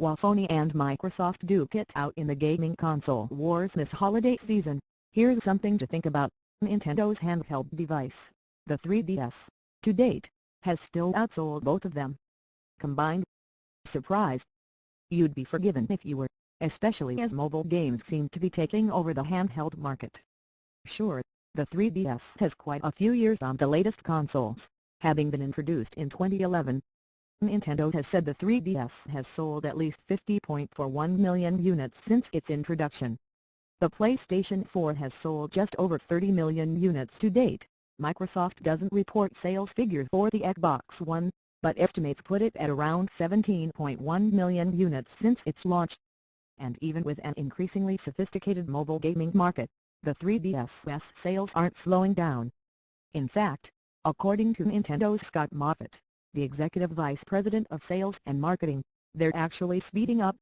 While Sony and Microsoft duke it out in the gaming console wars this holiday season, here's something to think about. Nintendo's handheld device, the 3DS, to date, has still outsold both of them combined. Surprise! You'd be forgiven if you were, especially as mobile games seem to be taking over the handheld market. Sure, the 3DS has quite a few years on the latest consoles, having been introduced in 2011. Nintendo has said the 3DS has sold at least 50.41 million units since its introduction. The PlayStation 4 has sold just over 30 million units to date. Microsoft doesn't report sales figures for the Xbox One, but estimates put it at around 17.1 million units since its launch. And even with an increasingly sophisticated mobile gaming market, the 3DS's sales aren't slowing down. In fact, according to Nintendo's Scott Moffat, the Executive Vice President of Sales and Marketing, they're actually speeding up.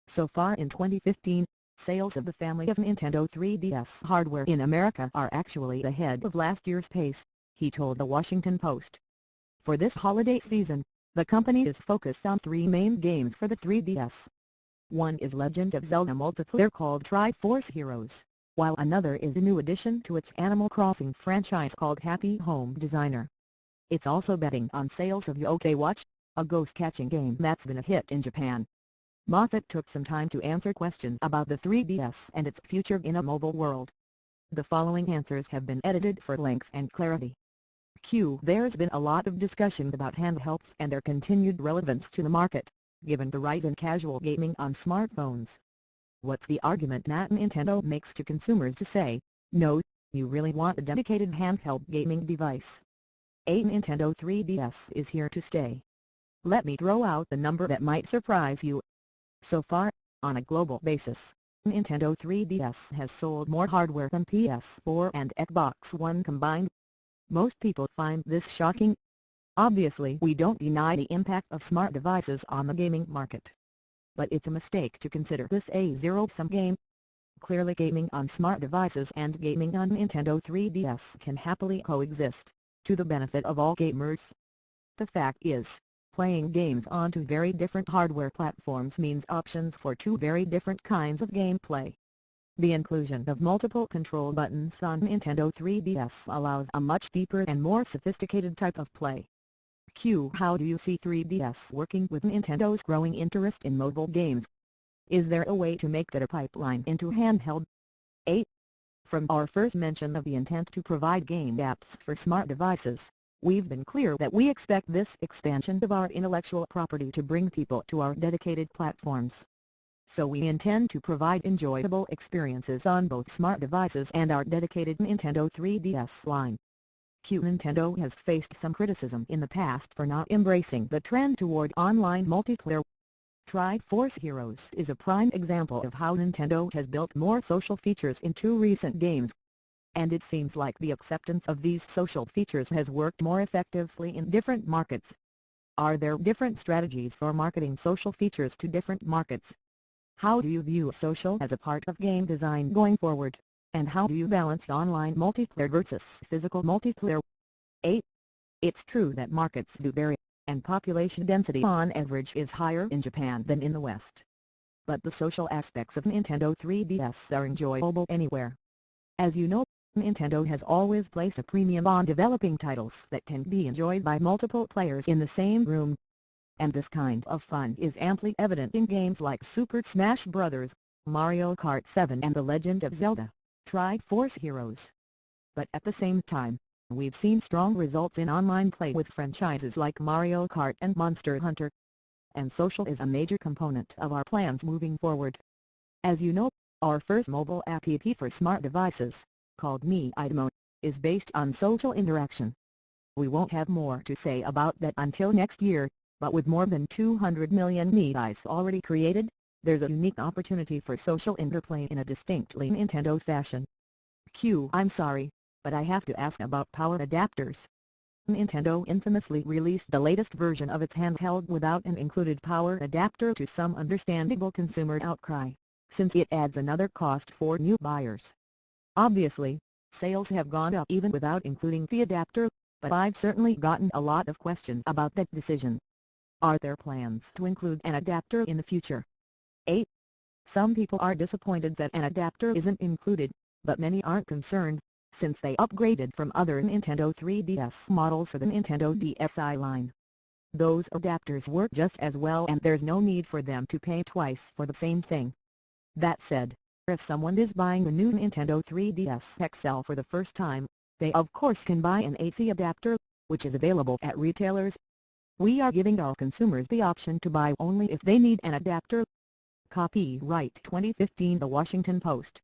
So far in 2015, sales of the family of Nintendo 3DS hardware in America are actually ahead of last year's pace, he told the Washington Post. For this holiday season, the company is focused on three main games for the 3DS. One is Legend of Zelda multiplayer called Tri-Force Heroes, while another is a new addition to its Animal Crossing franchise called Happy Home Designer. It's also betting on sales of Yokai Watch, a ghost-catching game that's been a hit in Japan. Moffat took some time to answer questions about the 3DS and its future in a mobile world. The following answers have been edited for length and clarity. There's been a lot of discussion about handhelds and their continued relevance to the market, given the rise in casual gaming on smartphones. What's the argument that Nintendo makes to consumers to say, no, you really want a dedicated handheld gaming device? A Nintendo 3DS is here to stay. Let me throw out the number that might surprise you. So far, on a global basis, Nintendo 3DS has sold more hardware than PS4 and Xbox One combined. Most people find this shocking. Obviously, we don't deny the impact of smart devices on the gaming market. But it's a mistake to consider this a zero-sum game. Clearly, gaming on smart devices and gaming on Nintendo 3DS can happily coexist, to the benefit of all gamers. The fact is, playing games on two very different hardware platforms means options for two very different kinds of gameplay. The inclusion of multiple control buttons on Nintendo 3DS allows a much deeper and more sophisticated type of play. How do you see 3DS working with Nintendo's growing interest in mobile games? Is there a way to make that a pipeline into handheld? 8. From our first mention of the intent to provide game apps for smart devices, we've been clear that we expect this expansion of our intellectual property to bring people to our dedicated platforms. So we intend to provide enjoyable experiences on both smart devices and our dedicated Nintendo 3DS line. Nintendo has faced some criticism in the past for not embracing the trend toward online multiplayer. Tri-Force Heroes is a prime example of how Nintendo has built more social features into recent games. And it seems like the acceptance of these social features has worked more effectively in different markets. Are there different strategies for marketing social features to different markets? How do you view social as a part of game design going forward? And how do you balance online multiplayer versus physical multiplayer? 8. It's true that markets do vary, and population density on average is higher in Japan than in the West. But the social aspects of Nintendo 3DS are enjoyable anywhere. As you know, Nintendo has always placed a premium on developing titles that can be enjoyed by multiple players in the same room. And this kind of fun is amply evident in games like Super Smash Bros., Mario Kart 7 and The Legend of Zelda: Tri-Force Heroes. But at the same time, we've seen strong results in online play with franchises like Mario Kart and Monster Hunter. And social is a major component of our plans moving forward. As you know, our first mobile app for smart devices, called Mi Idemo, is based on social interaction. We won't have more to say about that until next year, but with more than 200 million Miis already created, there's a unique opportunity for social interplay in a distinctly Nintendo fashion. I'm sorry, but I have to ask about power adapters. Nintendo infamously released the latest version of its handheld without an included power adapter to some understandable consumer outcry, since it adds another cost for new buyers. Obviously, sales have gone up even without including the adapter, but I've certainly gotten a lot of questions about that decision. Are there plans to include an adapter in the future? 8. Some people are disappointed that an adapter isn't included, but many aren't concerned, since they upgraded from other Nintendo 3DS models for the Nintendo DSi line. Those adapters work just as well and there's no need for them to pay twice for the same thing. That said, if someone is buying the new Nintendo 3DS XL for the first time, they of course can buy an AC adapter, which is available at retailers. We are giving all consumers the option to buy only if they need an adapter. Copyright 2015 The Washington Post.